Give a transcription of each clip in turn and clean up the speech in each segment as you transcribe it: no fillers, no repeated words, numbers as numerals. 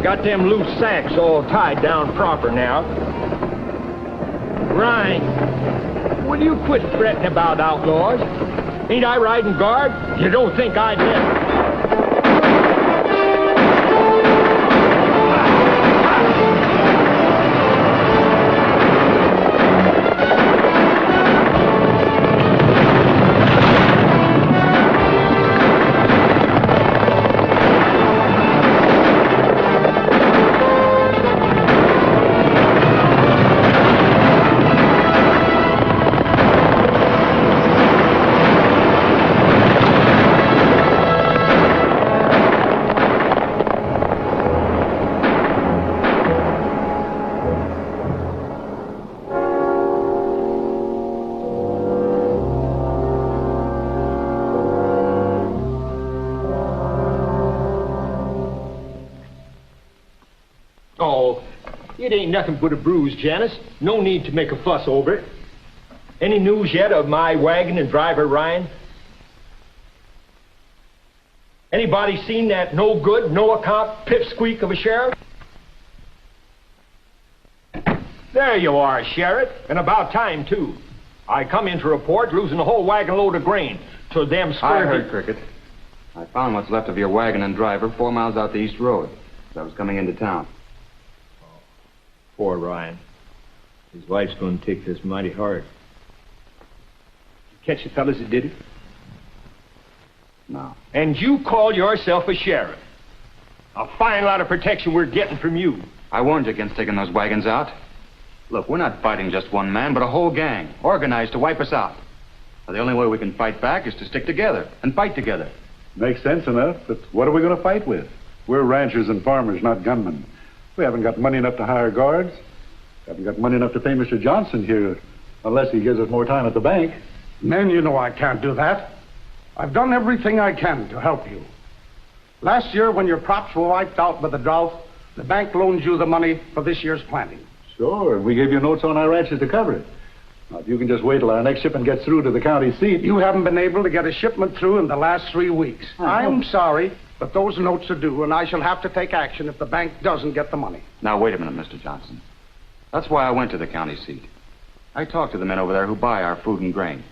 Got them loose sacks all tied down proper now. Ryan, will you quit fretting about outlaws? Ain't I riding guard? You don't think I'd let... It ain't nothing but a bruise, Janice. No need to make a fuss over it. Any news yet of my wagon and driver, Ryan? Anybody seen that no good, no account pipsqueak of a sheriff? There you are, Sheriff, and about time, too. I come in to report losing a whole wagon load of grain to them scurvy... I heard, Cricket. I found what's left of your wagon and driver 4 miles out the east road as I was coming into town. Poor Ryan. His wife's going to take this mighty hard. Catch the fellas that did it? No. And you call yourself a sheriff? A fine lot of protection we're getting from you. I warned you against taking those wagons out. Look, we're not fighting just one man, but a whole gang, organized to wipe us out. Now, the only way we can fight back is to stick together and fight together. Makes sense enough, but what are we going to fight with? We're ranchers and farmers, not gunmen. We haven't got money enough to hire guards. Haven't got money enough to pay Mr. Johnson here, unless he gives us more time at the bank. Men, you know I can't do that. I've done everything I can to help you. Last year, when your crops were wiped out by the drought, the bank loaned you the money for this year's planting. Sure, we gave you notes on our ranches to cover it. Now, if you can just wait till our next shipment gets through to the county seat... You haven't been able to get a shipment through in the last 3 weeks. I'm sorry. But those notes are due, and I shall have to take action if the bank doesn't get the money. Now, wait a minute, Mr. Johnson. That's why I went to the county seat. I talked to the men over there who buy our food and grain,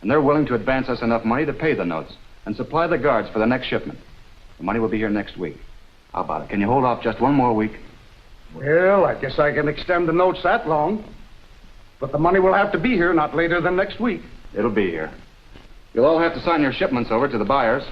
and they're willing to advance us enough money to pay the notes and supply the guards for the next shipment. The money will be here next week. How about it? Can you hold off just one more week? Well, I guess I can extend the notes that long. But the money will have to be here not later than next week. It'll be here. You'll all have to sign your shipments over to the buyers.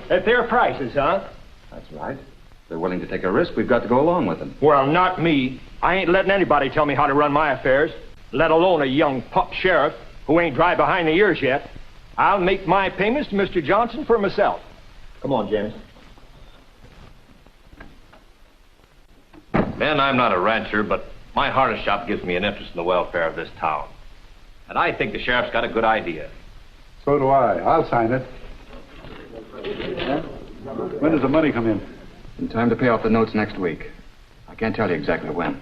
At their prices, huh? That's right. If they're willing to take a risk, we've got to go along with them. Well, not me. I ain't letting anybody tell me how to run my affairs, let alone a young pup sheriff who ain't dry behind the ears yet. I'll make my payments to Mr. Johnson for myself. Come on, James. Ben, I'm not a rancher, but my harness shop gives me an interest in the welfare of this town. And I think the sheriff's got a good idea. So do I. I'll sign it. When does the money come in? In time to pay off the notes next week. I can't tell you exactly when.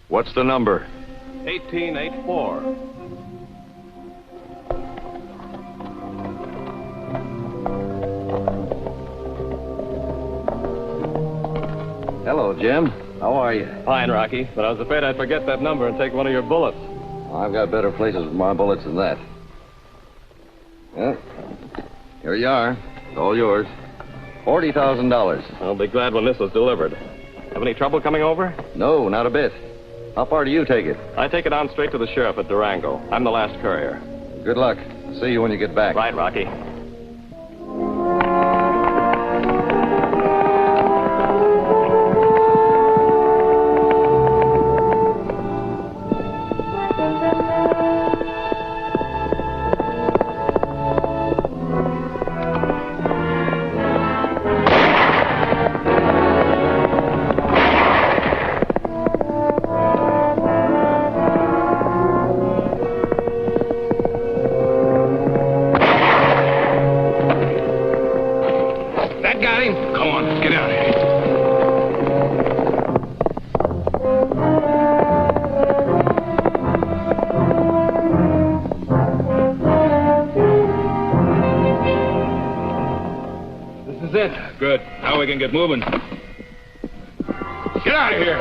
What's the number? 1884. Hello, Jim. How are you? Fine, Rocky, but I was afraid I'd forget that number and take one of your bullets. I've got better places with my bullets than that. Well, here you are. It's all yours. $40,000. I'll be glad when this is delivered. Have any trouble coming over? No, not a bit. How far do you take it? I take it on straight to the sheriff at Durango. I'm the last courier. Good luck. See you when you get back. Right, Rocky. Good. Now we can get moving. Get out of here!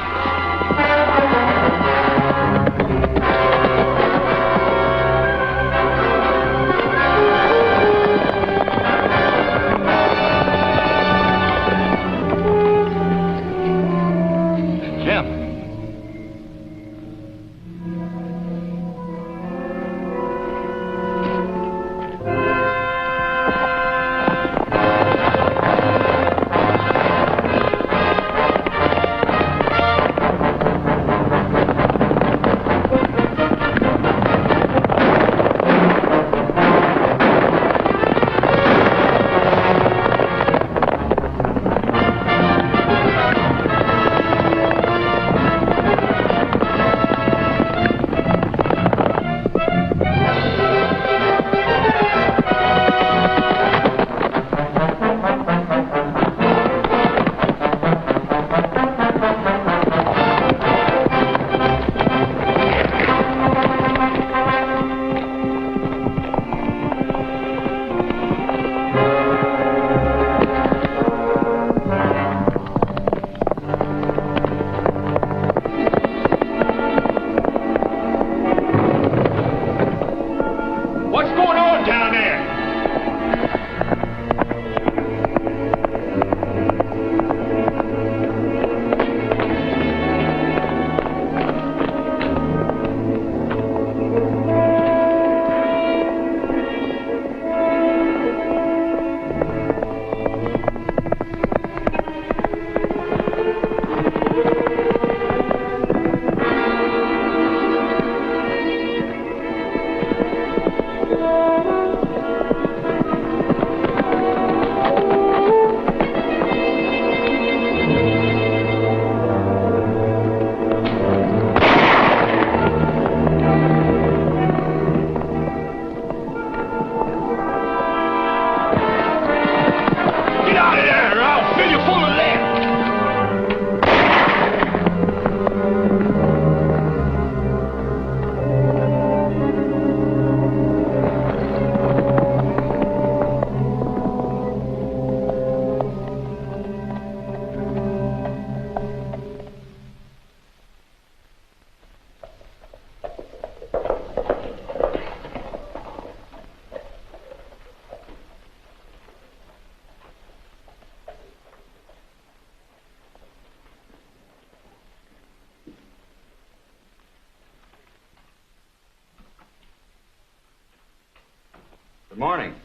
Good morning.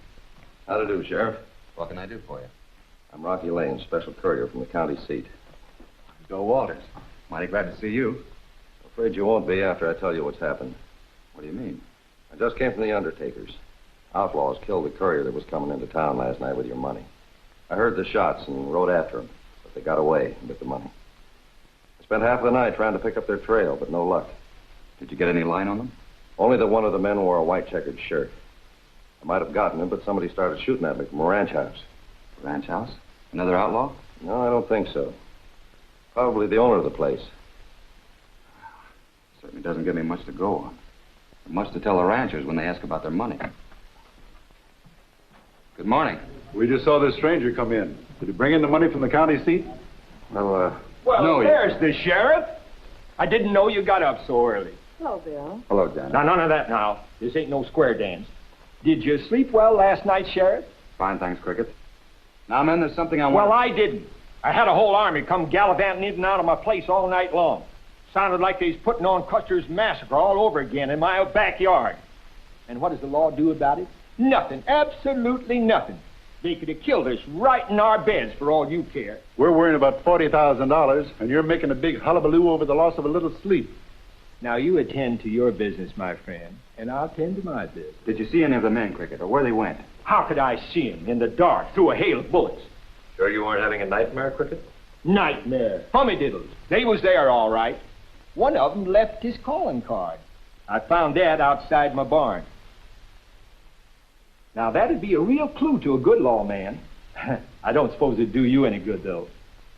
How to do, Sheriff? What can I do for you? I'm Rok Lanne, special courier from the county seat. Joe Walters. Mighty glad to see you. I'm afraid you won't be after I tell you what's happened. What do you mean? I just came from the undertaker's. Outlaws killed the courier that was coming into town last night with your money. I heard the shots and rode after them, but they got away and with the money. I spent half of the night trying to pick up their trail, but no luck. Did you get any line on them? Only that one of the men wore a white checkered shirt. I might have gotten him, but somebody started shooting at me from a ranch house. Ranch house? Another outlaw? No, I don't think so. Probably the owner of the place. Certainly doesn't give me much to go on. Much to tell the ranchers when they ask about their money. Good morning. We just saw this stranger come in. Did he bring in the money from the county seat? Well, Well, there's the sheriff. I didn't know you got up so early. Hello, Bill. Hello, Janet. Now, none of that now. This ain't no square dance. Did you sleep well last night, Sheriff? Fine, thanks, Cricket. Now, men, there's something I want... Well, I didn't. I had a whole army come gallivanting in and out of my place all night long. Sounded like they was putting on Custer's massacre all over again in my backyard. And what does the law do about it? Nothing. Absolutely nothing. They could have killed us right in our beds for all you care. We're worrying about $40,000, and you're making a big hullabaloo over the loss of a little sleep. Now, you attend to your business, my friend, and I'll attend to my business. Did you see any of the men, Cricket, or where they went? How could I see them in the dark through a hail of bullets? Sure you weren't having a nightmare, Cricket? Nightmare. Hummy-diddles. They was there, all right. One of them left his calling card. I found that outside my barn. Now, that'd be a real clue to a good lawman. I don't suppose it'd do you any good, though.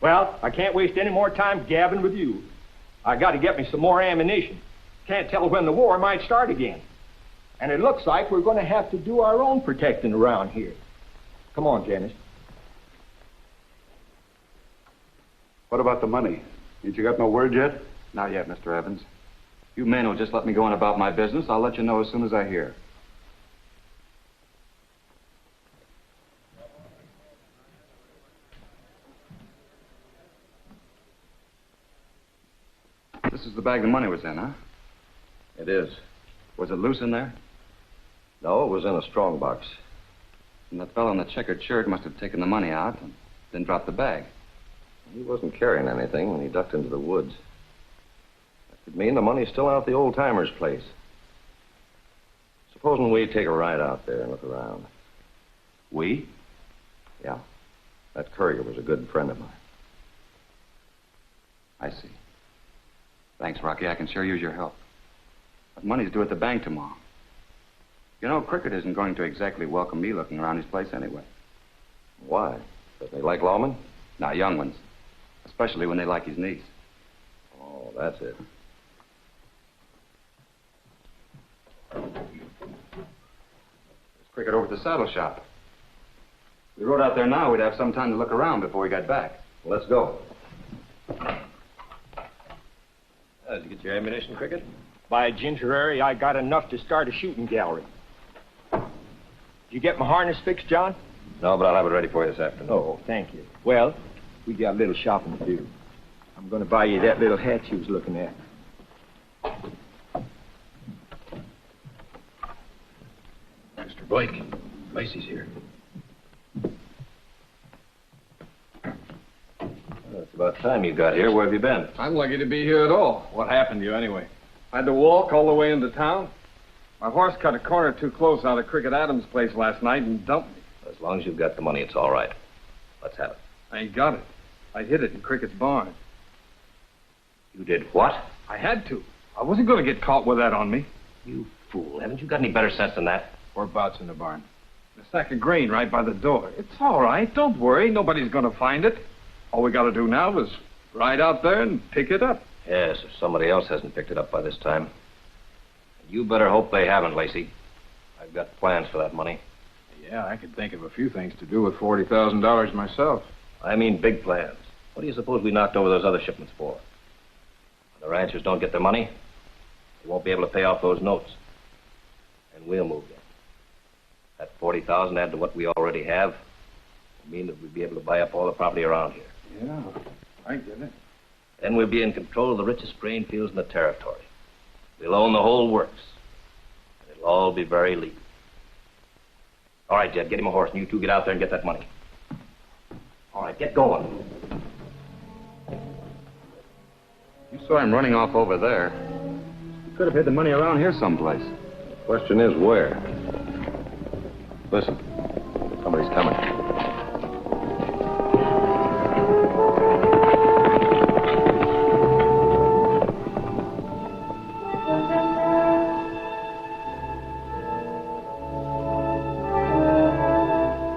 Well, I can't waste any more time gabbing with you. I got to get me some more ammunition. Can't tell when the war might start again. And it looks like we're going to have to do our own protecting around here. Come on, Janice. What about the money? Ain't you got no word yet? Not yet, Mr. Evans. You men will just let me go on about my business. I'll let you know as soon as I hear. This is the bag the money was in, huh? it is. Was it loose in there? No, it was in a strong box. And that fellow in the checkered shirt must have taken the money out and then dropped the bag. He wasn't carrying anything when he ducked into the woods. That could mean the money's still out at the old-timer's place. Supposing we take a ride out there and look around. We? Yeah. That courier was a good friend of mine. I see. Thanks, Rocky. I can sure use your help. But money's due at the bank tomorrow. You know, Cricket isn't going to exactly welcome me looking around his place anyway. Why? Doesn't he like lawmen? Now, young ones. Especially when they like his niece. Oh, that's it. There's Cricket over at the saddle shop. If we rode out there now, we'd have some time to look around before we got back. Let's go. Did you get your ammunition, Cricket? By gingerary, I got enough to start a shooting gallery. Did you get my harness fixed, John? No, but I'll have it ready for you this afternoon. Oh, thank you. Well, we got a little shopping to do. I'm going to buy you that little hat you was looking at. Mr. Blake, Lacey's here. Well, it's about time you got here. Where have you been? I'm lucky to be here at all. What happened to you, anyway? I had to walk all the way into town. My horse cut a corner too close out of Cricket Adams' place last night and dumped me. As long as you've got the money, it's all right. Let's have it. I ain't got it. I hid it in Cricket's barn. You did what? I had to. I wasn't going to get caught with that on me. You fool. Haven't you got any better sense than that? Whereabouts in the barn? A sack of grain right by the door. It's all right. Don't worry. Nobody's going to find it. All we got to do now is ride out there and pick it up. Yes, if somebody else hasn't picked it up by this time. You better hope they haven't, Lacey. I've got plans for that money. Yeah, I could think of a few things to do with $40,000 myself. I mean big plans. What do you suppose we knocked over those other shipments for? When the ranchers don't get their money, they won't be able to pay off those notes. And we'll move in. That $40,000 add to what we already have will mean that we'll be able to buy up all the property around here. Yeah, I get it. Then we'll be in control of the richest grain fields in the territory. We'll own the whole works. And it'll all be very legal. All right, Jed, get him a horse, and you two get out there and get that money. All right, get going. You saw him running off over there. You could have hid the money around here someplace. Question is, where? Listen, somebody's coming.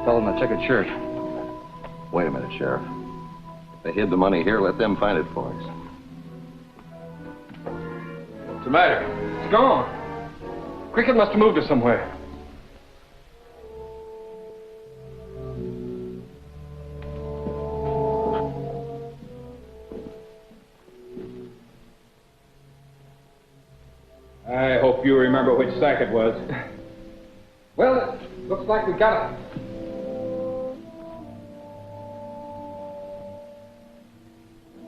Fellow in the checkered shirt. Wait a minute, Sheriff. If they hid the money here, let them find it for us. What's the matter? It's gone. Cricket must have moved it somewhere. I hope you remember which sack it was. Well, it looks like we got it.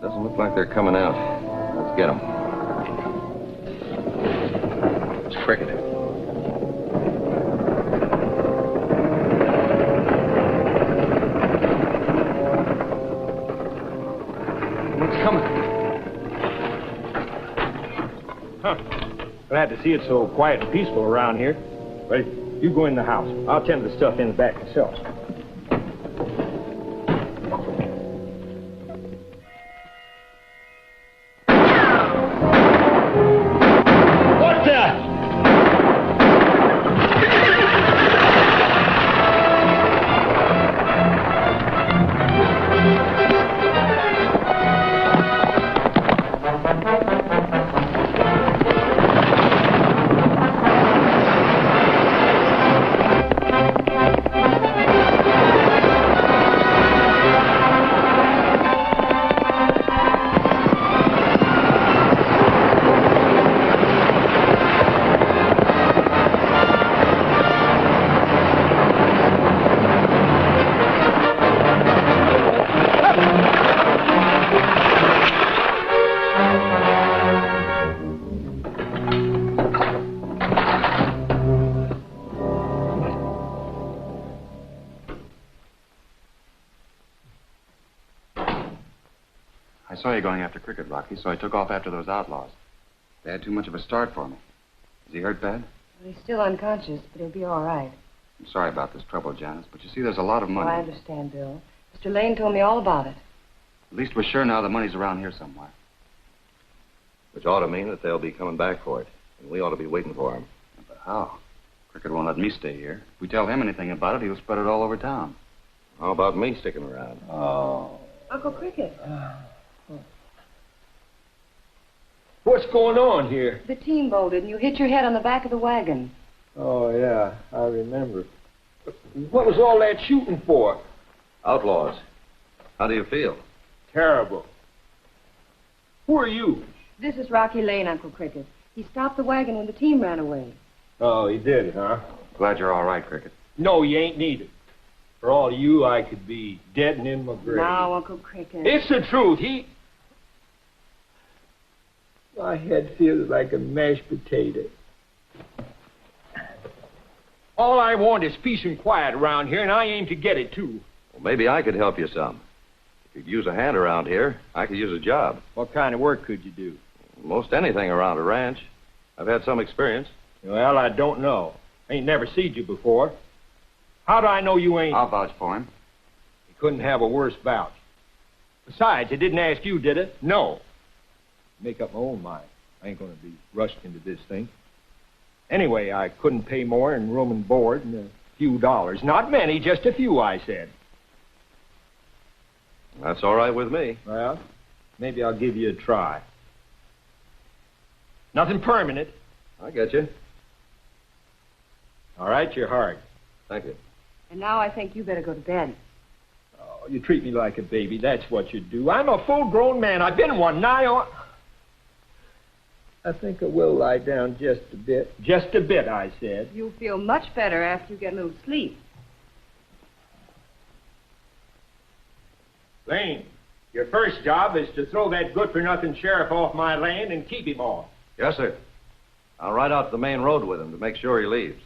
Doesn't look like they're coming out. Let's get them. It's Cricket. What's coming? Huh. Glad to see it so quiet and peaceful around here. Well, you go in the house. I'll tend to the stuff in the back myself. I saw you going after Cricket, Rocky, so I took off after those outlaws. They had too much of a start for me. Is he hurt bad? Well, he's still unconscious, but he'll be all right. I'm sorry about this trouble, Janice, but you see, there's a lot of money. Oh, I understand, Bill. Mr. Lane told me all about it. At least we're sure now the money's around here somewhere. Which ought to mean that they'll be coming back for it. And we ought to be waiting for them. But how? Cricket won't let me stay here. If we tell him anything about it, he'll spread it all over town. How about me sticking around? Oh. Uncle Cricket. What's going on here? The team bolted and you hit your head on the back of the wagon. Oh, yeah, I remember. What was all that shooting for? Outlaws. How do you feel? Terrible. Who are you? This is Rocky Lane, Uncle Cricket. He stopped the wagon when the team ran away. Oh, he did, huh? Glad you're all right, Cricket. No, you ain't needed. For all of you, I could be dead and in my grave. Now, Uncle Cricket. It's the truth. My head feels like a mashed potato. All I want is peace and quiet around here, and I aim to get it, too. Well, maybe I could help you some. If you'd use a hand around here, I could use a job. What kind of work could you do? Most anything around a ranch. I've had some experience. Well, I don't know. Ain't never seen you before. How do I know you ain't... I'll vouch for him. You couldn't have a worse vouch. Besides, it didn't ask you, did it? No. Make up my own mind. I ain't going to be rushed into this thing. Anyway, I couldn't pay more in room and board and a few dollars. Not many, just a few, I said. That's all right with me. Well, maybe I'll give you a try. Nothing permanent. I get you. All right, you're hard. Thank you. And now I think you better go to bed. Oh, you treat me like a baby. That's what you do. I'm a full-grown man. I've been one nigh on... I think I will lie down just a bit. Just a bit, I said. You'll feel much better after you get a little sleep. Lane, your first job is to throw that good-for-nothing sheriff off my land and keep him off. Yes, sir. I'll ride out to the main road with him to make sure he leaves.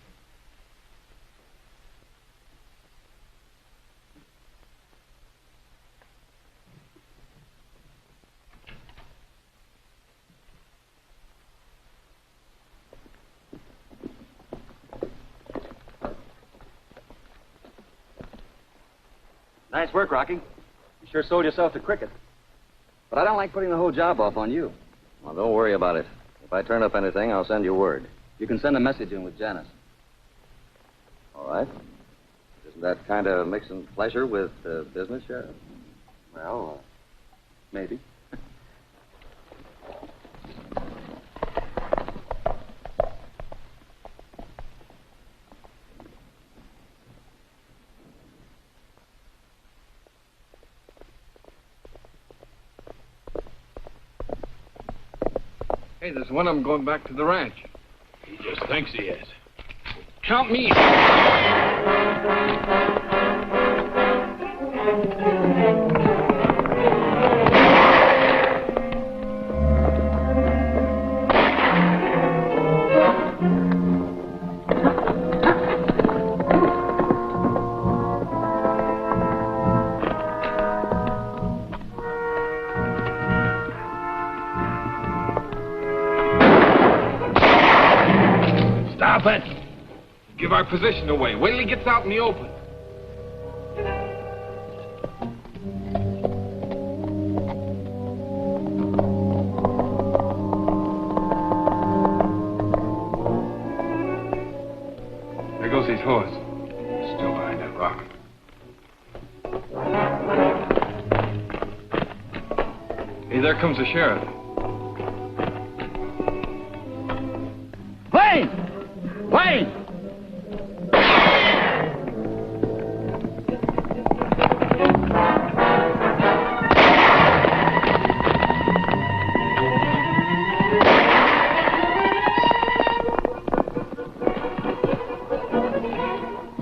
Nice work, Rocky. You sure sold yourself to cricket. But I don't like putting the whole job off on you. Well, don't worry about it. If I turn up anything, I'll send you word. You can send a message in with Janice. All right. Isn't that kind of mixing pleasure with business, Sheriff? Well, maybe. Hey, there's one of them going back to the ranch. He just thinks he is. Count me. Stop it! Give our position away. Wait till he gets out in the open. There goes his horse. Still behind that rock. Hey, there comes the sheriff. Wait! Wait!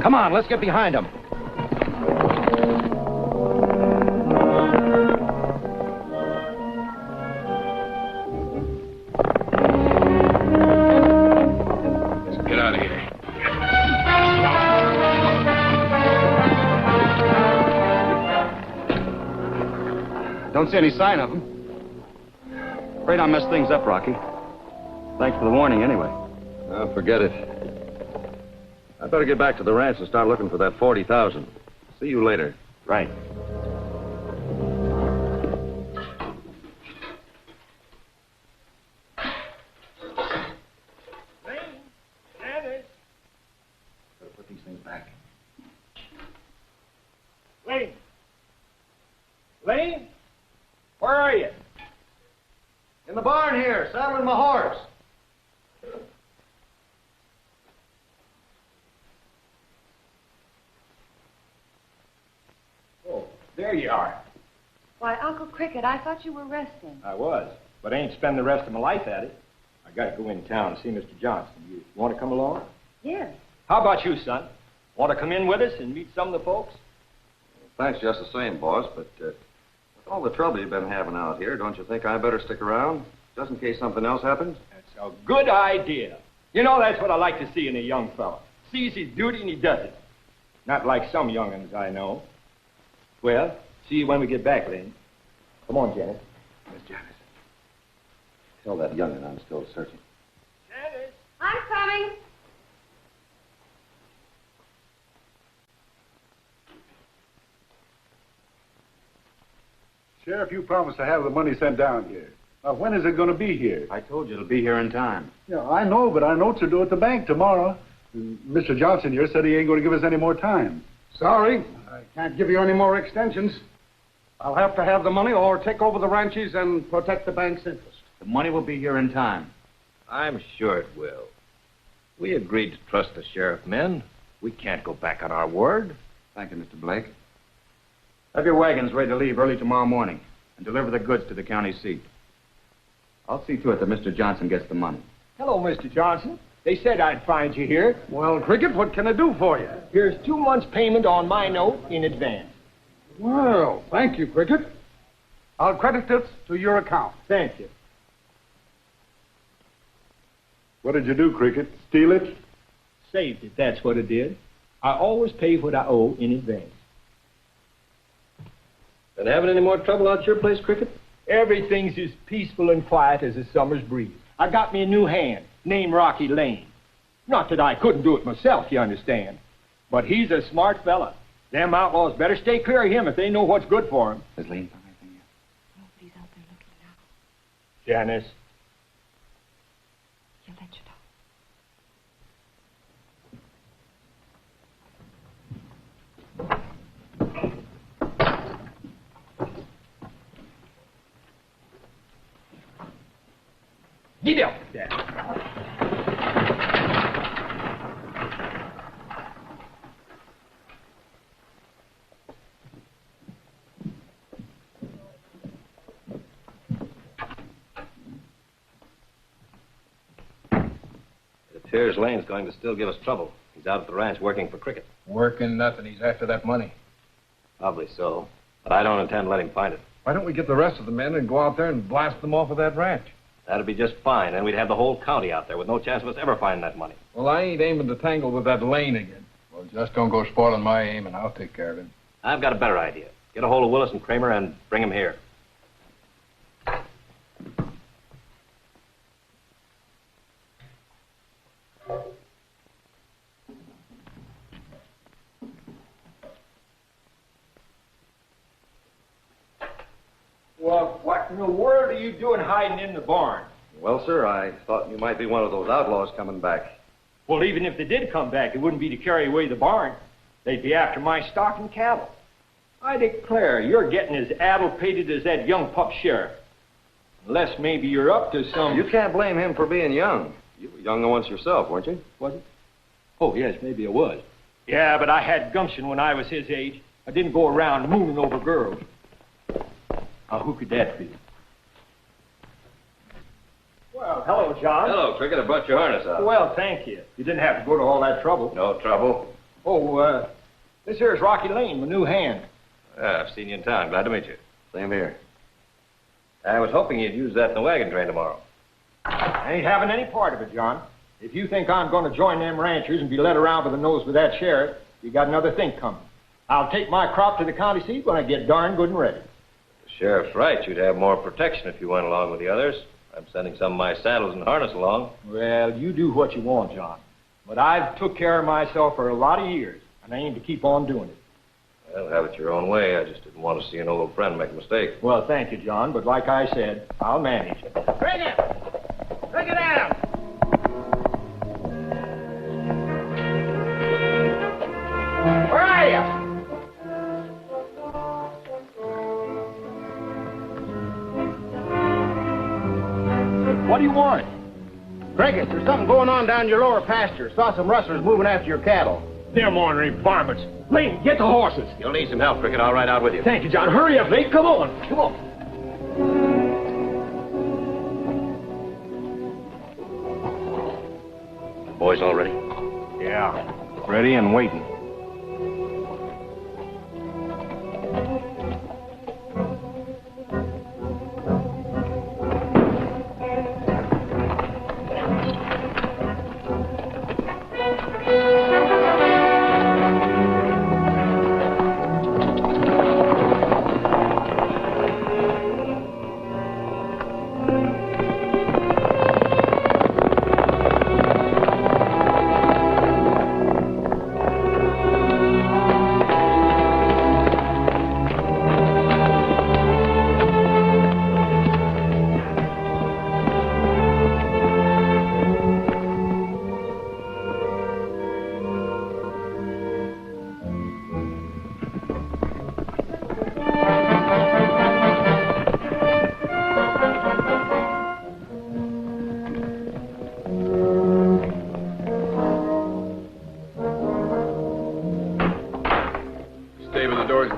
Come on, let's get behind him. Let's get out of here. Don't see any sign of him. Afraid I messed things up, Rocky. Thanks for the warning, anyway. Oh, forget it. I better get back to the ranch and start looking for that 40,000. See you later. Right. Janice! Better put these things back. Lane! Lane? Where are you? In the barn here, saddling my horse. Oh, there you are. Why, Uncle Cricket, I thought you were resting. I was, but I ain't spend the rest of my life at it. I got to go in town and see Mr. Johnson. You want to come along? Yes. How about you, son? Want to come in with us and meet some of the folks? Thanks just the same, boss, but with all the trouble you've been having out here, don't you think I better stick around, just in case something else happens? That's a good idea. You know, that's what I like to see in a young fella. Sees his duty and he does it. Not like some young'uns I know. Well, see you when we get back, Lane. Come on, Janice. Miss Janice. Tell that young'un I'm still searching. Janice! I'm coming. Sheriff, you promised to have the money sent down here. Now, when is it going to be here? I told you it'll be here in time. Yeah, I know, but our notes are due at the bank tomorrow. And Mr. Johnson here said he ain't going to give us any more time. Sorry, I can't give you any more extensions. I'll have to have the money or take over the ranches and protect the bank's interest. The money will be here in time. I'm sure it will. We agreed to trust the sheriff men. We can't go back on our word. Thank you, Mr. Blake. Have your wagons ready to leave early tomorrow morning and deliver the goods to the county seat. I'll see to it that Mr. Johnson gets the money. Hello, Mr. Johnson. They said I'd find you here. Well, Cricket, what can I do for you? Here's 2 months' payment on my note in advance. Well, thank you, Cricket. I'll credit this to your account. Thank you. What did you do, Cricket? Steal it? Saved it, that's what it did. I always pay what I owe in advance. Been having any more trouble out your place, Cricket? Everything's as peaceful and quiet as a summer's breeze. I got me a new hand named Rok Lanne. Not that I couldn't do it myself, you understand. But he's a smart fella. Them outlaws better stay clear of him if they know what's good for him. Has Lane found anything yet? Nobody's out there looking now. Janice. He'll let you know. Get up there. It appears Lane's going to still give us trouble. He's out at the ranch working for Cricket. Working nothing. He's after that money. Probably so. But I don't intend to let him find it. Why don't we get the rest of the men and go out there and blast them off of that ranch? That'd be just fine. Then we'd have the whole county out there with no chance of us ever finding that money. Well, I ain't aiming to tangle with that Lane again. Well, just don't go spoiling my aim, and I'll take care of him. I've got a better idea. Get a hold of Willis and Kramer and bring them here. Well, what in the world are you doing hiding in the barn? Well, sir, I thought you might be one of those outlaws coming back. Well, even if they did come back, it wouldn't be to carry away the barn. They'd be after my stock and cattle. I declare, you're getting as addle-pated as that young pup sheriff. Unless maybe you're up to some... You can't blame him for being young. You were young once yourself, weren't you? Was it? Oh, yes, maybe I was. Yeah, but I had gumption when I was his age. I didn't go around mooning over girls. Now, who could that be? Well, hello, John. Hello, Cricket. I brought your harness out. Well, thank you. You didn't have to go to all that trouble. No trouble. Oh, this here's Rok Lanne, my new hand. Yeah, I've seen you in town. Glad to meet you. Same here. I was hoping you'd use that in the wagon train tomorrow. I ain't having any part of it, John. If you think I'm going to join them ranchers and be led around by the nose with that sheriff, you got another think coming. I'll take my crop to the county seat when I get darn good and ready. The sheriff's right. You'd have more protection if you went along with the others. I'm sending some of my saddles and harness along. Well, you do what you want, John. But I've took care of myself for a lot of years, and I aim to keep on doing it. Well, have it your own way. I just didn't want to see an old friend make a mistake. Well, thank you, John, but like I said, I'll manage. Bring it! Bring it out! Where are you? What do you want? Cricket, there's something going on down your lower pasture. Saw some rustlers moving after your cattle. Them ornery varmints. Lane, get the horses. You'll need some help, Cricket. I'll ride out with you. Thank you, John. Hurry up, Lane. Come on. Come on. Boys all ready? Yeah. Ready and waiting.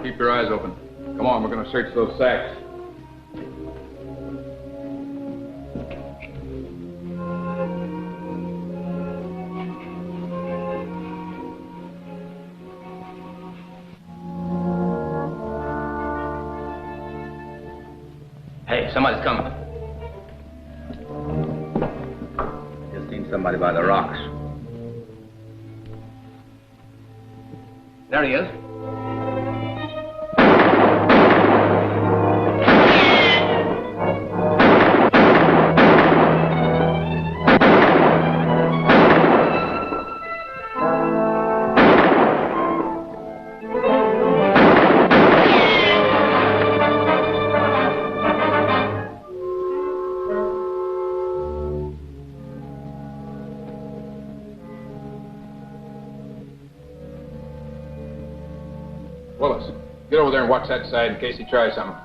Keep your eyes open. Come on, we're going to search those sacks. Hey, somebody's coming. Just seen somebody by the rocks. There he is. Willis, get over there and watch that side in case he tries something.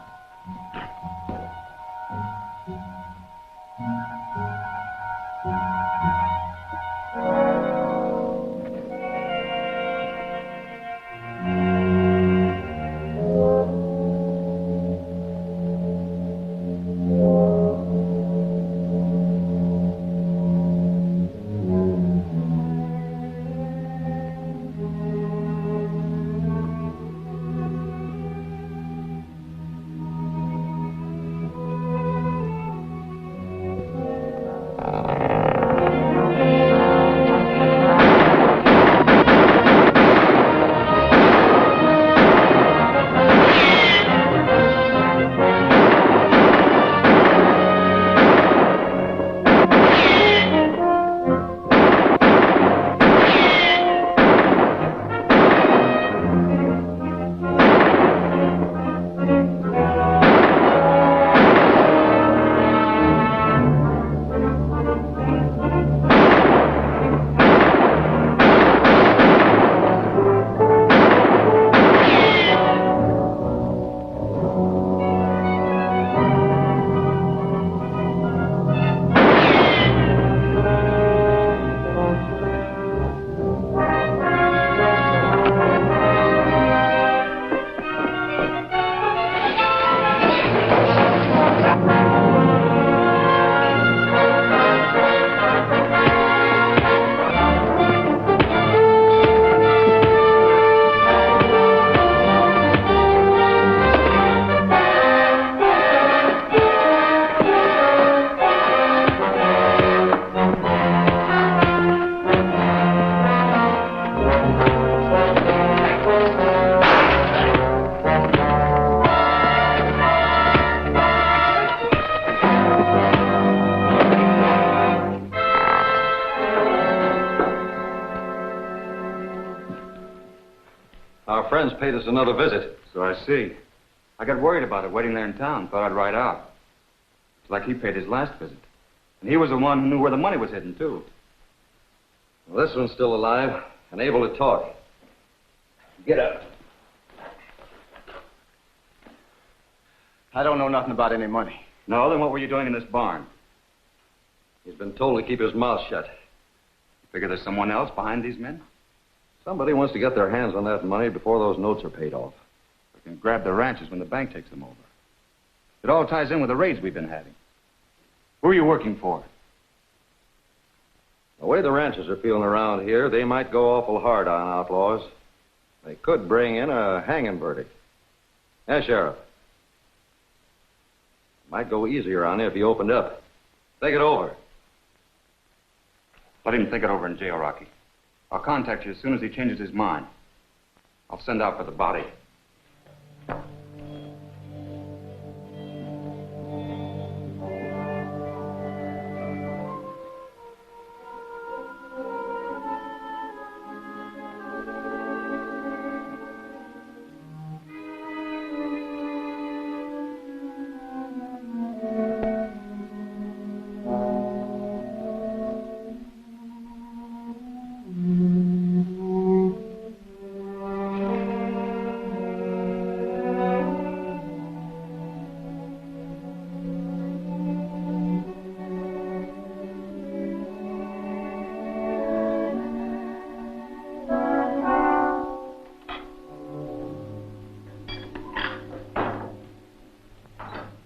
Our friends paid us another visit. So I see. I got worried about it waiting there in town. Thought I'd ride out. It's like he paid his last visit. And he was the one who knew where the money was hidden, too. Well, this one's still alive and able to talk. Get up. I don't know nothing about any money. No, then what were you doing in this barn? He's been told to keep his mouth shut. You figure there's someone else behind these men? Somebody wants to get their hands on that money before those notes are paid off. We can grab the ranches when the bank takes them over. It all ties in with the raids we've been having. Who are you working for? The way the ranchers are feeling around here, they might go awful hard on outlaws. They could bring in a hanging verdict. Yeah, Sheriff. Might go easier on you if you opened up. Think it over. Let him think it over in jail, Rocky. I'll contact you as soon as he changes his mind. I'll send out for the body.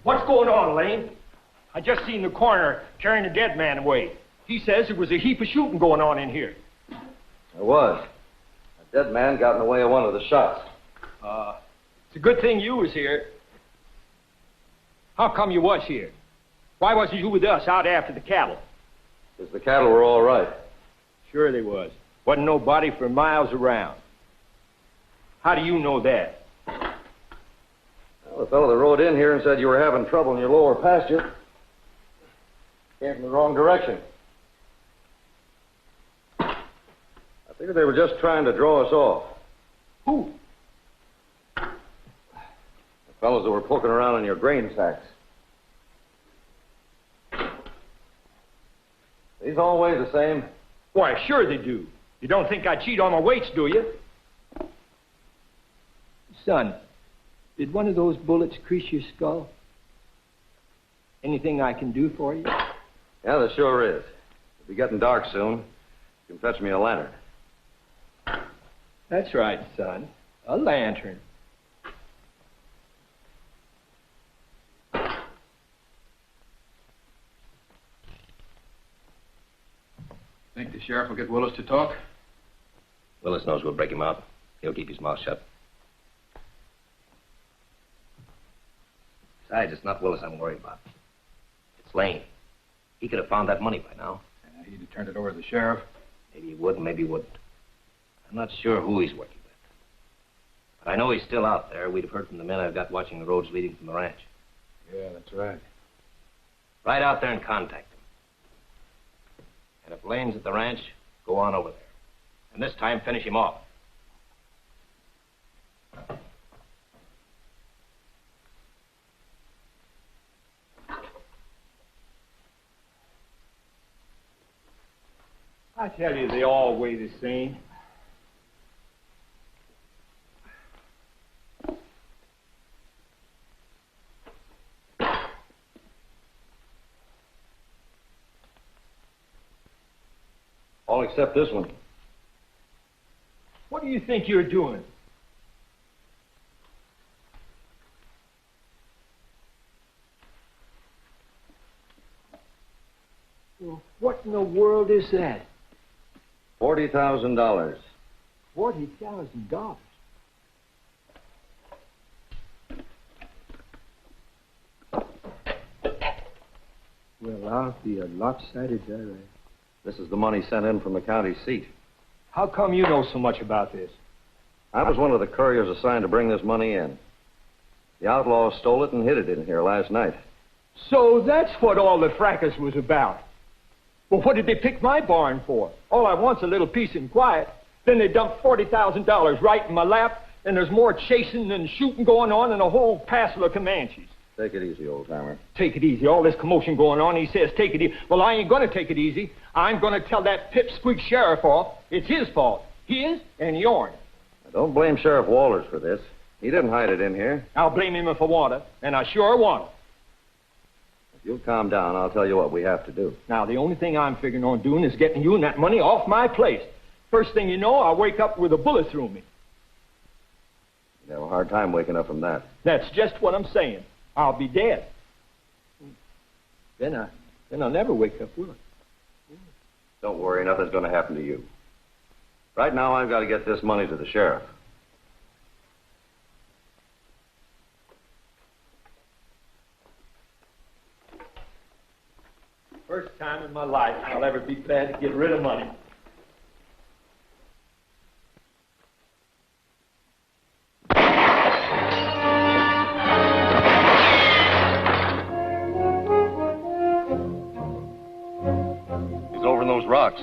What's going on, Lane? I just seen the coroner carrying a dead man away. He says there was a heap of shooting going on in here. There was. A dead man got in the way of one of the shots. It's a good thing you was here. How come you was here? Why wasn't you with us out after the cattle? Because the cattle were all right. Sure they was. Wasn't nobody for miles around. How do you know that? Well, the fellow that rode in here and said you were having trouble in your lower pasture came from the wrong direction. I figured they were just trying to draw us off. Who? The fellows that were poking around in your grain sacks. These all weigh the same. Why, sure they do. You don't think I cheat on my weights, do you? Son, did one of those bullets crease your skull? Anything I can do for you? Yeah, there sure is. It'll be getting dark soon. You can fetch me a lantern. That's right, son. A lantern. Think the sheriff will get Willis to talk? Willis knows we'll break him out. He'll keep his mouth shut. Besides, it's not Willis I'm worried about. It's Lane. He could have found that money by now. Yeah, he'd have turned it over to the sheriff. Maybe he would and maybe he wouldn't. I'm not sure who he's working with. But I know he's still out there. We'd have heard from the men I've got watching the roads leading from the ranch. Yeah, that's right. Ride out there and contact him. And if Lane's at the ranch, go on over there. And this time, finish him off. I tell you, they all weigh the same. All except this one. What do you think you're doing? Well, what in the world is that? $40,000. $40,000. Well, I'll be a lopsided guy. This is the money sent in from the county seat. How come you know so much about this? I was one of the couriers assigned to bring this money in. The outlaws stole it and hid it in here last night. So that's what all the fracas was about. Well, what did they pick my barn for? All I want's a little peace and quiet. Then they dumped $40,000 right in my lap, and there's more chasing and shooting going on than a whole passel of Comanches. Take it easy, old-timer. Take it easy. All this commotion going on, he says take it easy. Well, I ain't going to take it easy. I'm going to tell that pipsqueak sheriff off. It's his fault. His and yours. Now, don't blame Sheriff Walters for this. He didn't hide it in here. I'll blame him if I want to, and I sure want to. If you'll calm down, I'll tell you what we have to do. Now, the only thing I'm figuring on doing is getting you and that money off my place. First thing you know, I'll wake up with a bullet through me. You'd have a hard time waking up from that. That's just what I'm saying. I'll be dead. Then I'll never wake up, will I? Don't worry, nothing's going to happen to you. Right now, I've got to get this money to the sheriff. First time in my life I'll ever be glad to get rid of money. He's over in those rocks.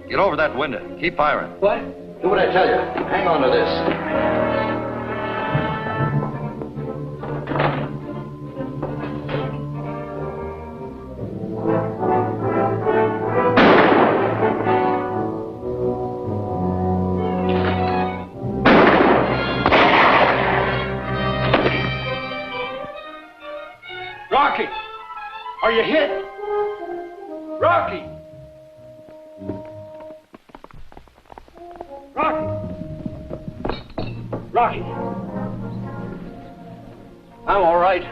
Get over that window. Keep firing. What? Do what I tell you. Hang on to this. Rocky! Are you hit? Rocky! Rocky! Rocky! I'm all right.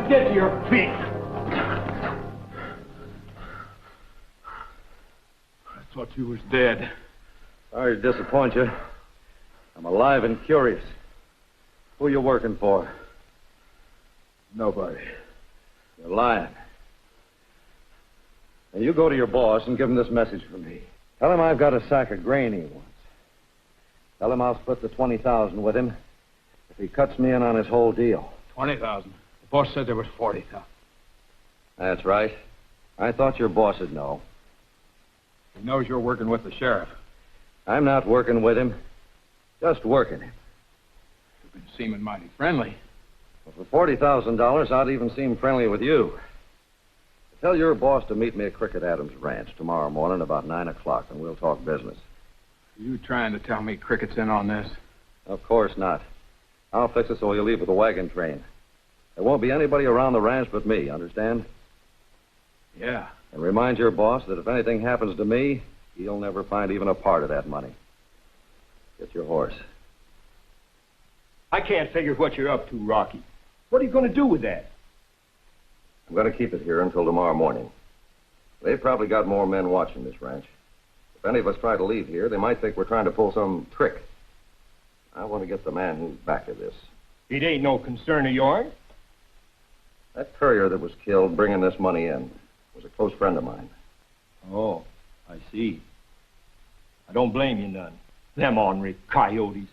Get to your feet. I thought you was dead. Sorry to disappoint you. I'm alive and curious. Who are you working for? Nobody. You're lying. Now, you go to your boss and give him this message from me. Tell him I've got a sack of grain he wants. Tell him I'll split the 20,000 with him if he cuts me in on his whole deal. 20,000. The boss said there was 40,000. That's right. I thought your boss would know. He knows you're working with the sheriff. I'm not working with him. Just working him. You've been seeming mighty friendly. Well, for $40,000, I'd even seem friendly with you. Tell your boss to meet me at Cricket Adams Ranch tomorrow morning about 9 o'clock, and we'll talk business. Are you trying to tell me Cricket's in on this? Of course not. I'll fix it so he'll leave with the wagon train. There won't be anybody around the ranch but me, understand? Yeah. And remind your boss that if anything happens to me, he'll never find even a part of that money. Get your horse. I can't figure what you're up to, Rocky. What are you going to do with that? I'm going to keep it here until tomorrow morning. They've probably got more men watching this ranch. If any of us try to leave here, they might think we're trying to pull some trick. I want to get the man who's back of this. It ain't no concern of yours. That courier that was killed bringing this money in was a close friend of mine. Oh, I see. I don't blame you none. Them ornery coyotes.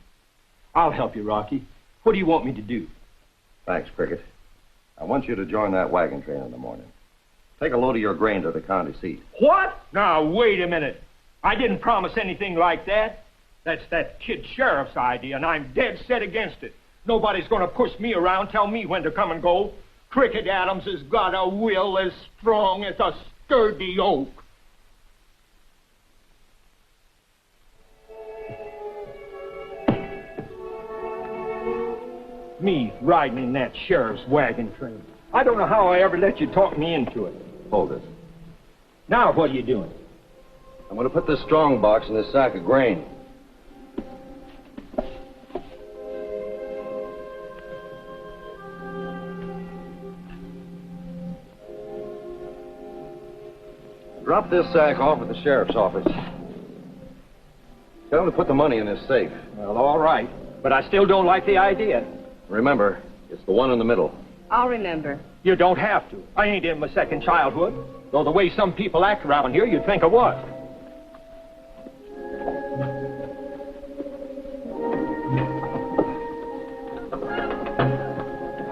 I'll help you, Rocky. What do you want me to do? Thanks, Cricket. I want you to join that wagon train in the morning. Take a load of your grain to the county seat. What? Now, wait a minute. I didn't promise anything like that. That's that kid sheriff's idea, and I'm dead set against it. Nobody's going to push me around, tell me when to come and go. Cricket Adams has got a will as strong as a sturdy oak. Me riding in that sheriff's wagon train. I don't know how I ever let you talk me into it. Hold it. Now what are you doing? I'm going to put this strong box in this sack of grain. Drop this sack off at the sheriff's office. Tell him to put the money in his safe. Well, all right. But I still don't like the idea. Remember, it's the one in the middle. I'll remember. You don't have to. I ain't in my second childhood. Though the way some people act around here, you'd think I was.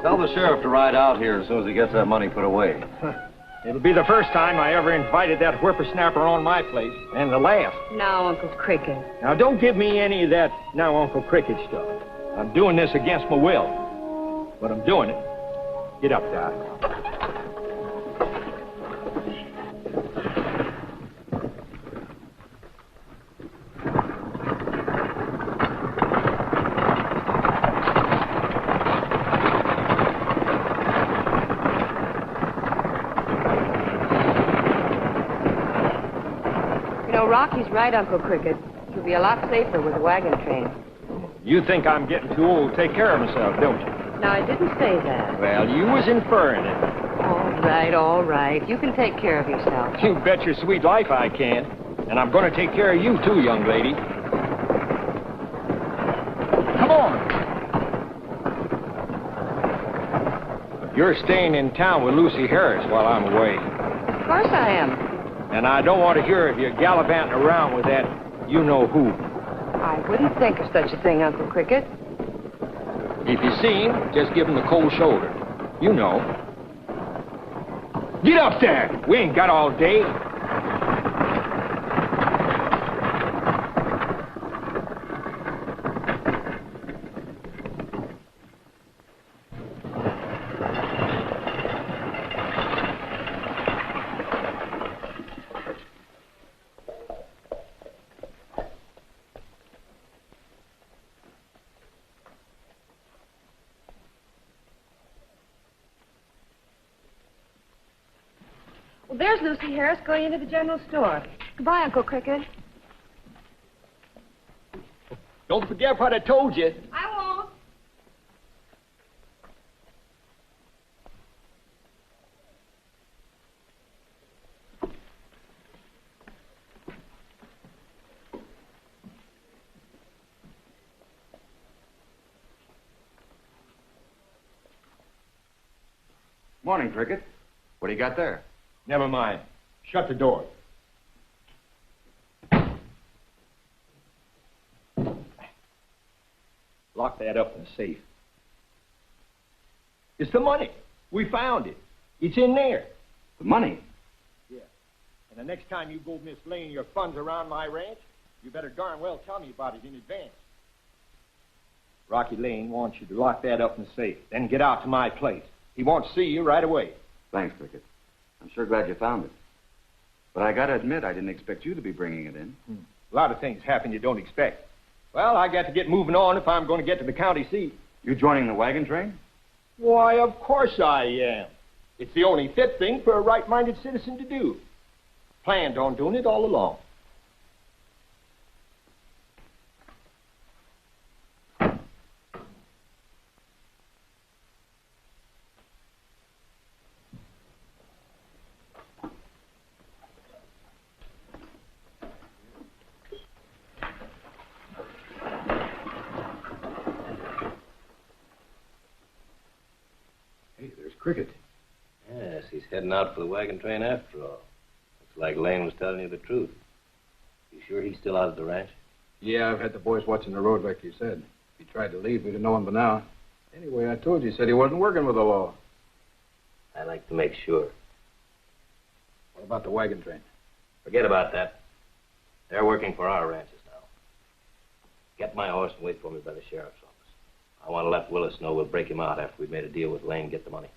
Tell the sheriff to ride out here as soon as he gets that money put away. It'll be the first time I ever invited that whippersnapper on my place, and the last. Now, Uncle Cricket. Now, don't give me any of that now Uncle Cricket stuff. I'm doing this against my will. But I'm doing it. Get up, Doc. Rocky's right, Uncle Cricket. You'll be a lot safer with a wagon train. You think I'm getting too old to take care of myself, don't you? No, I didn't say that. Well, you was inferring it. All right. You can take care of yourself. You bet your sweet life I can. And I'm going to take care of you, too, young lady. Come on. You're staying in town with Lucy Harris while I'm away. Of course I am. And I don't want to hear of you gallivanting around with that you-know-who. I wouldn't think of such a thing, Uncle Cricket. If you see him, just give him the cold shoulder. You know. Get up there! We ain't got all day. Well, there's Lucy Harris going into the general store. Goodbye, Uncle Cricket. Don't forget what I told you. I won't. Morning, Cricket. What do you got there? Never mind. Shut the door. Lock that up in the safe. It's the money. We found it. It's in there. The money? Yeah. And the next time you go mislaying your funds around my ranch, you better darn well tell me about it in advance. Rocky Lane wants you to lock that up in the safe, then get out to my place. He wants to see you right away. Thanks, Cricket. I'm sure glad you found it. But I gotta admit, I didn't expect you to be bringing it in. A lot of things happen you don't expect. Well, I got to get moving on if I'm going to get to the county seat. You joining the wagon train? Why, of course I am. It's the only fit thing for a right-minded citizen to do. Planned on doing it all along. Cricket. Yes, he's heading out for the wagon train after all. Looks like Lane was telling you the truth. You sure he's still out at the ranch? Yeah, I've had the boys watching the road like you said. If he tried to leave, we'd have known by now. Anyway, I told you, he said he wasn't working with the law. I like to make sure. What about the wagon train? Forget about that. They're working for our ranches now. Get my horse and wait for me by the sheriff's office. I want to let Willis know we'll break him out after we've made a deal with Lane and get the money.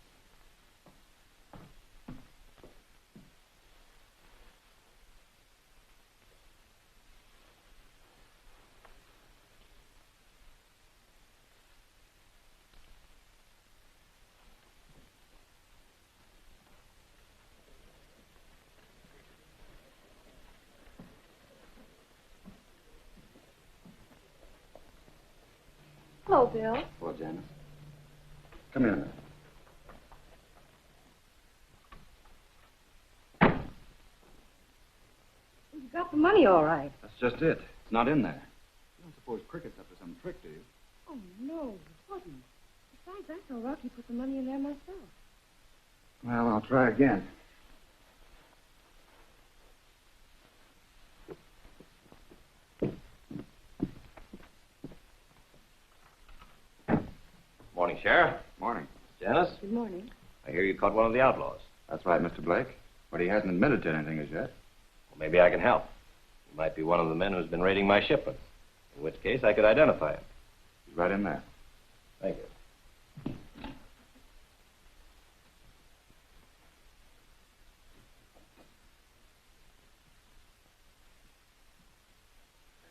Hello, Bill. Hello, Janice. Come here a minute. You got the money all right. That's just it. It's not in there. You don't suppose Cricket's up to some trick, do you? Oh, no, it wasn't. Besides, I saw Rocky put the money in there myself. Well, I'll try again. Morning, Sheriff. Morning. Janice? Good morning. I hear you caught one of the outlaws. That's right, Mr. Blake. But he hasn't admitted to anything as yet. Well, maybe I can help. He might be one of the men who's been raiding my shipments. In which case, I could identify him. He's right in there. Thank you. I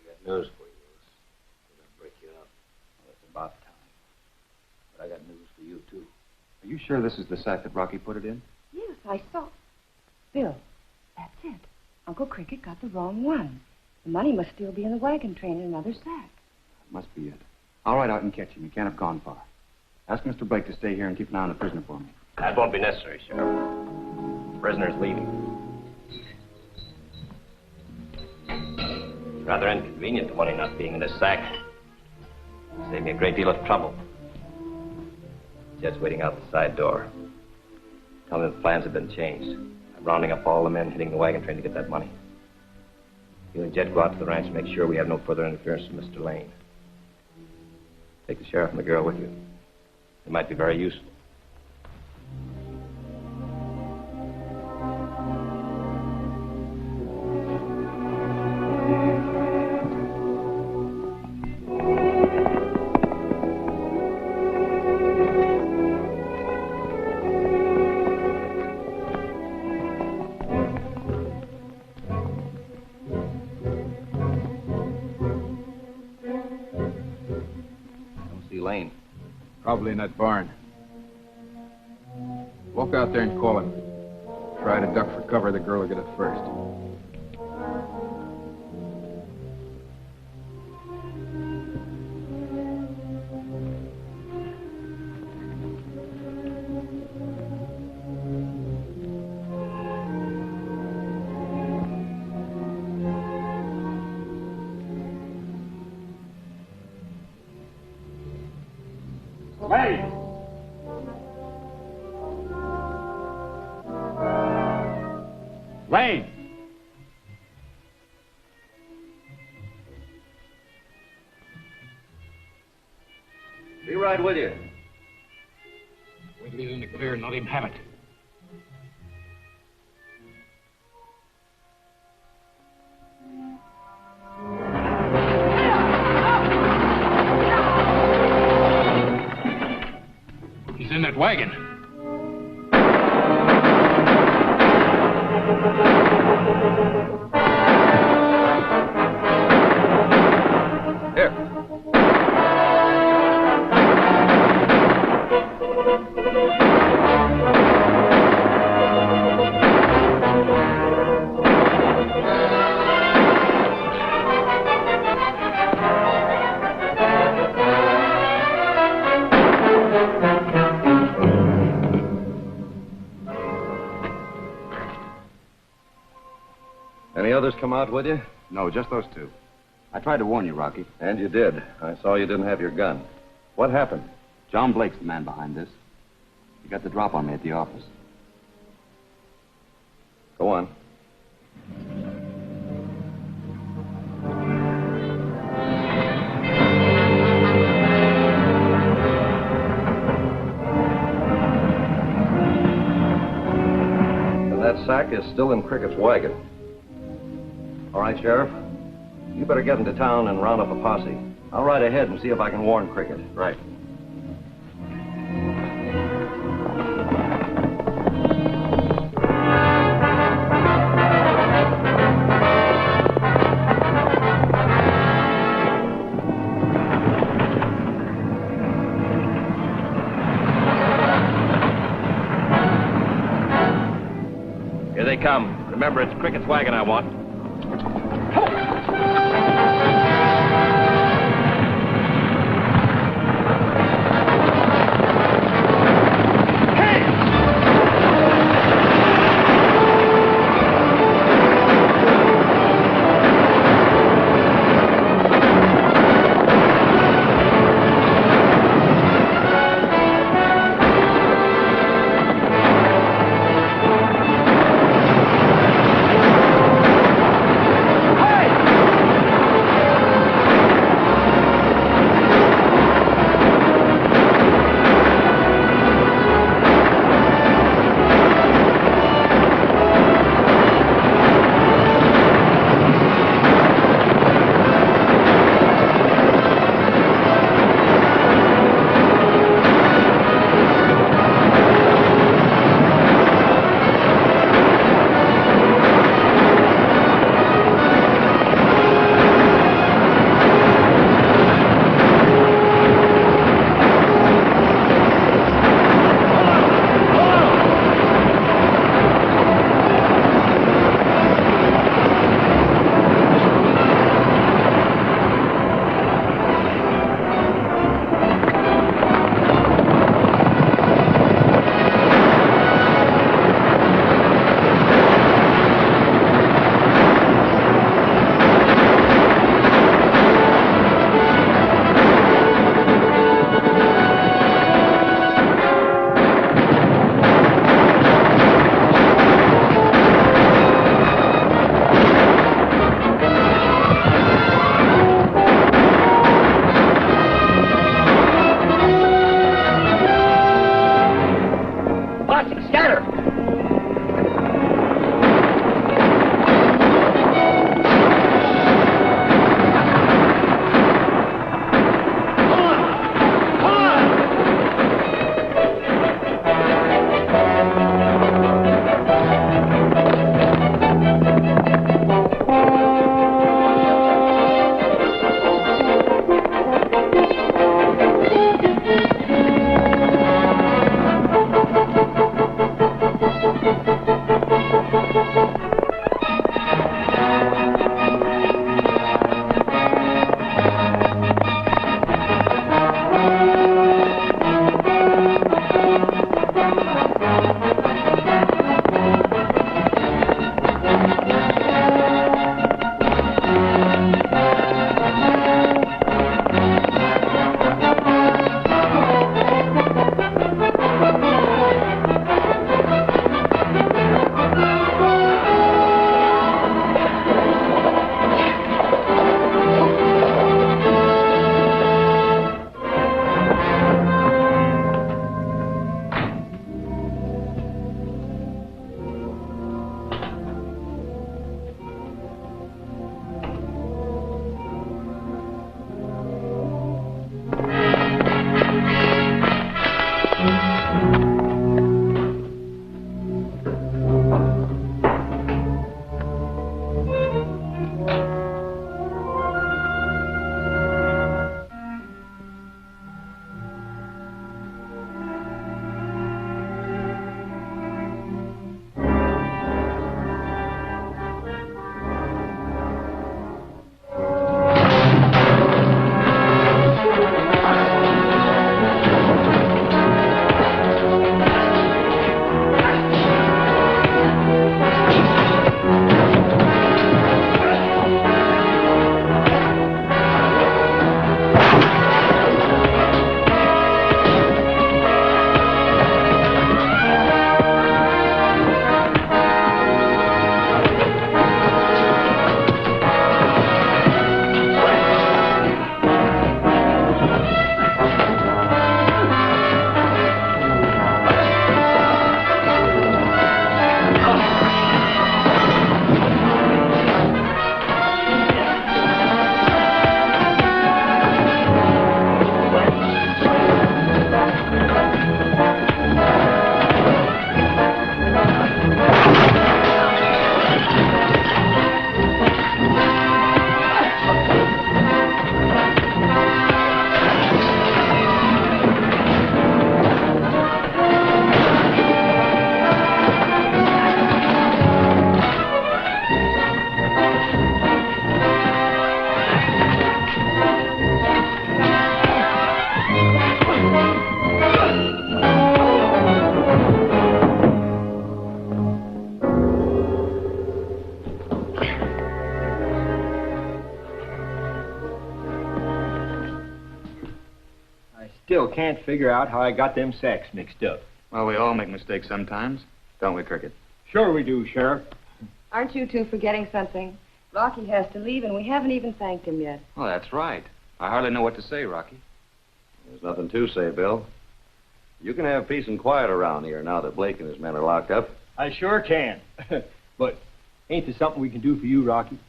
got news for you, Willis. We're going to break you up. Well, it's about time. But I got news for you, too. Are you sure this is the sack that Rocky put it in? Yes, I saw. Bill, that's it. Uncle Cricket got the wrong one. The money must still be in the wagon train in another sack. That must be it. I'll ride out and catch him. He can't have gone far. Ask Mr. Blake to stay here and keep an eye on the prisoner for me. That won't be necessary, Sheriff. The prisoner's leaving. It's rather inconvenient, the money not being in this sack. Saved me a great deal of trouble. Jed's waiting out the side door. Tell me the plans have been changed. I'm rounding up all the men hitting the wagon train to get that money. You and Jed go out to the ranch and make sure we have no further interference from Mr. Lane. Take the sheriff and the girl with you. They might be very useful. Lane. Probably in that barn. Walk out there and call him. Try to duck for cover. The girl will get it first. Hey! Lane! Be right with you. Wait till he's in the clear and let him have it. He's in that wagon. Here. Any others come out with you? No, just those two. I tried to warn you, Rocky. And you did. I saw you didn't have your gun. What happened? John Blake's the man behind this. He got the drop on me at the office. Go on. And that sack is still in Crickett's wagon. All right, Sheriff. You better get into town and round up a posse. I'll ride ahead and see if I can warn Cricket. Right. Here they come. Remember, it's Cricket's wagon I want. still can't figure out how I got them sacks mixed up. Well, we all make mistakes sometimes, don't we, Cricket? Sure we do, Sheriff. Aren't you two forgetting something? Rocky has to leave, and we haven't even thanked him yet. Well, that's right. I hardly know what to say, Rocky. There's nothing to say, Bill. You can have peace and quiet around here now that Blake and his men are locked up. I sure can. But ain't there something we can do for you, Rocky?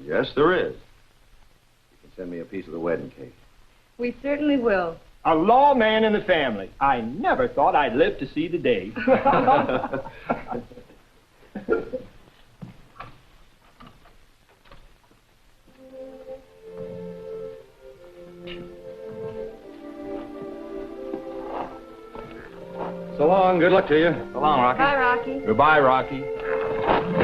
Yes, there is. You can send me a piece of the wedding cake. We certainly will. A lawman in the family. I never thought I'd live to see the day. So long. Good luck to you. So long, Rocky. Bye, Rocky. Goodbye, Rocky.